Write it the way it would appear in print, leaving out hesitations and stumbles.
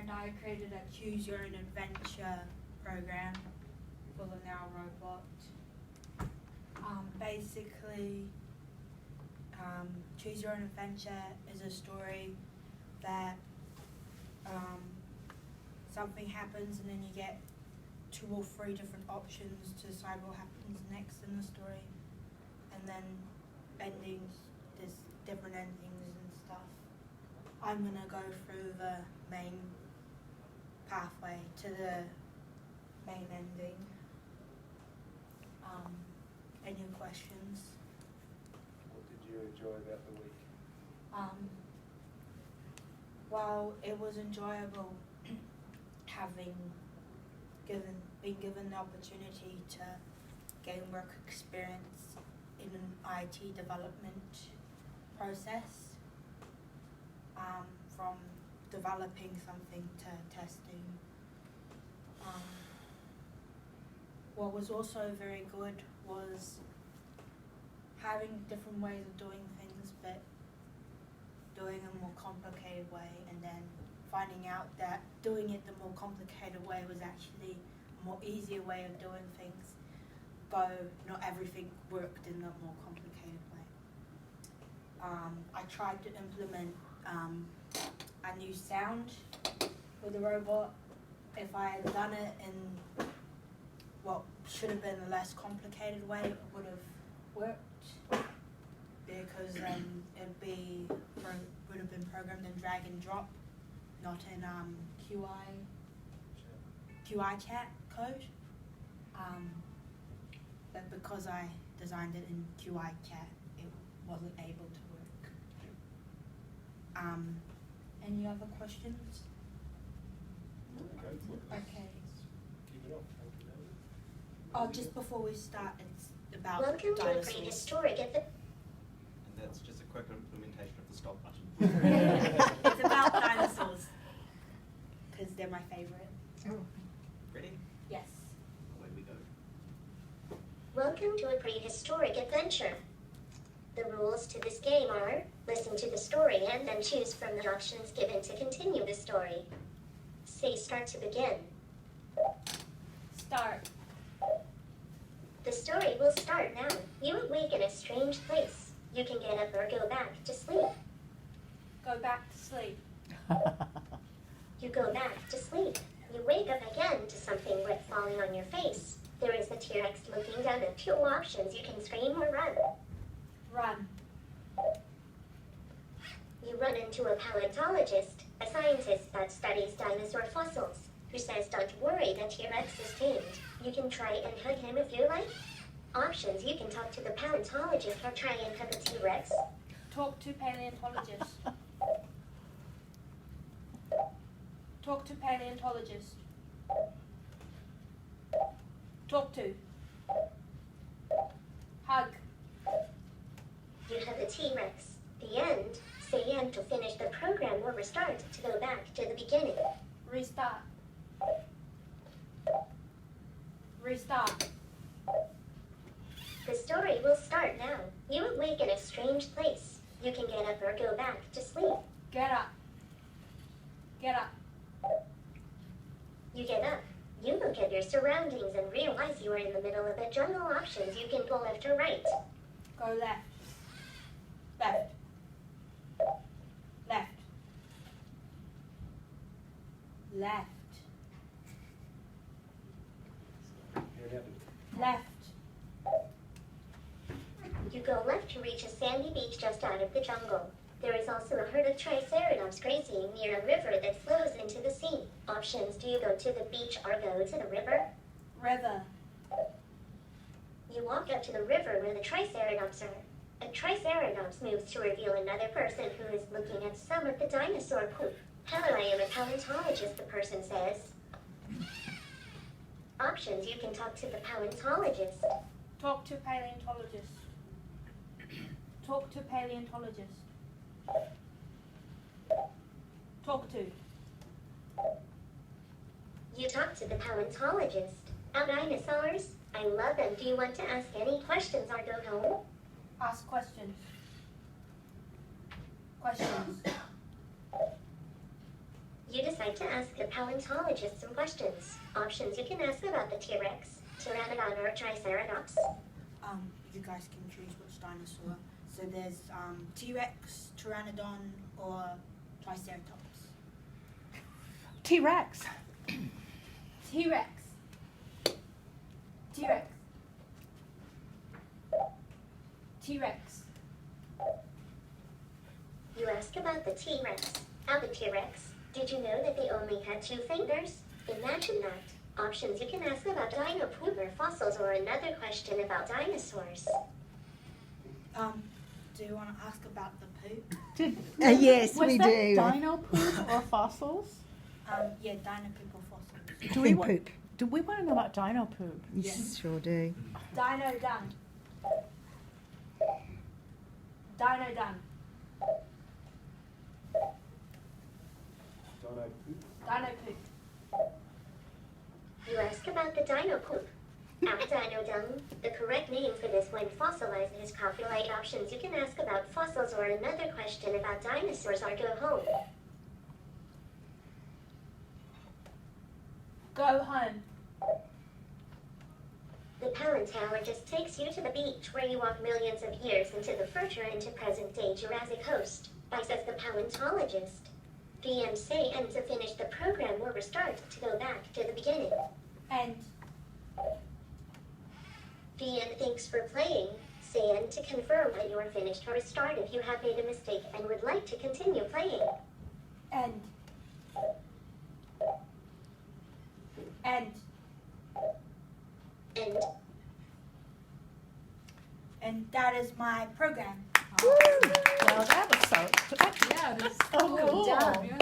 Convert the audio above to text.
and I created a choose your own adventure program for the Now Robot. Basically, choose your own adventure is a story that something happens and then you get 2 or 3 different options to decide what happens next in the story, and then endings, there's different endings and stuff. I'm gonna go through the main pathway to the main ending. Any questions? What did you enjoy about the week? Well, it was enjoyable having been given the opportunity to gain work experience in an IT development process, from developing something to testing. What was also very good was having different ways of doing things, but doing a more complicated way, and then finding out that doing it the more complicated way was actually a more easier way of doing things, though not everything worked in the more complicated way. I tried to implement a new sound with the robot. If I had done it in what should have been a less complicated way, it would have worked, because it would have been programmed in drag and drop, not in QI chat code. But because I designed it in QI chat, it wasn't able to work. Any other questions? Okay. Keep it up. Thank you, David. Oh, just before we start, it's about Welcome to a dinosaurs. prehistoric at the... And that's just a quick implementation of the stop button. It's about dinosaurs, because they're my favorite. Ready? Yes. Away we go. Welcome to a prehistoric adventure. The rules to this game are, listen to the story and then choose from the options given to continue the story. Say start to begin. Start. The story will start now. You awake in a strange place. You can get up or go back to sleep. Go back to sleep. You go back to sleep. You wake up again to something wet falling on your face. There is a T-Rex looking down at you. Options: you can scream or run. Run. You run into a paleontologist, a scientist that studies dinosaur fossils, who says don't worry, the T-Rex is tamed. You can try and hug him if you like. Options: you can talk to the paleontologist or try and hug a T-Rex. Talk to paleontologist. Talk to paleontologist. Talk to. Hug. You hug a T-Rex. The end. Say end to finish the program or restart to go back to the beginning. Restart. Restart. The story will start now. You awake in a strange place. You can get up or go back to sleep. Get up. Get up. You get up. You look at your surroundings and realize you are in the middle of a jungle. Options: you can go left or right. Go left. Left. Left. Left. Left. You go left to reach a sandy beach just out of the jungle. There is also a herd of triceratops grazing near a river that flows into the sea. Options: do you go to the beach or go to the river? River. You walk up to the river where the triceratops are. A triceratops moves to reveal another person who is looking at some of the dinosaur poop. Hello, I am a paleontologist, the person says. Options: you can talk to the paleontologist. Talk to paleontologist. Talk to paleontologist. Talk to. You talk to the paleontologist. Our dinosaurs? I love them. Do you want to ask any questions or go home? Ask questions. Questions. You decide like to ask a paleontologist some questions. Options you can ask about the T-Rex, Pteranodon, or Triceratops. You guys can choose which dinosaur. So there's T-Rex, Pteranodon, or Triceratops. T-Rex. T-Rex. T-Rex. T-Rex. You ask about the T-Rex. How the T-Rex? Did you know that they only had 2 fingers? Imagine that. Options you can ask about dino poop or fossils, or another question about dinosaurs. Do you want to ask about the poop? Yes, Was we that do. dino poop or fossils? Yeah, dino poop or fossils. Do we Pig wa- poop. Do we want to know about dino poop? You sure do. Dino dung. Dino dung. Dino poop. Dino poop. You ask about the dino poop. Dino dung. The correct name for this when fossilized is coprolite. Options you can ask about fossils, or another question about dinosaurs, or go home. Go home. The paleontologist takes you to the beach where you walk millions of years into the future, into present-day Jurassic host. Bye, says the paleontologist. The end say, and to finish the program or restart, to go back to the beginning. And The end, thanks for playing. Say end to confirm that you are finished, or restart if you have made a mistake and would like to continue playing. end. End. End. And that is my program. Well, that was so. Yeah, that's so cool. done. Yeah.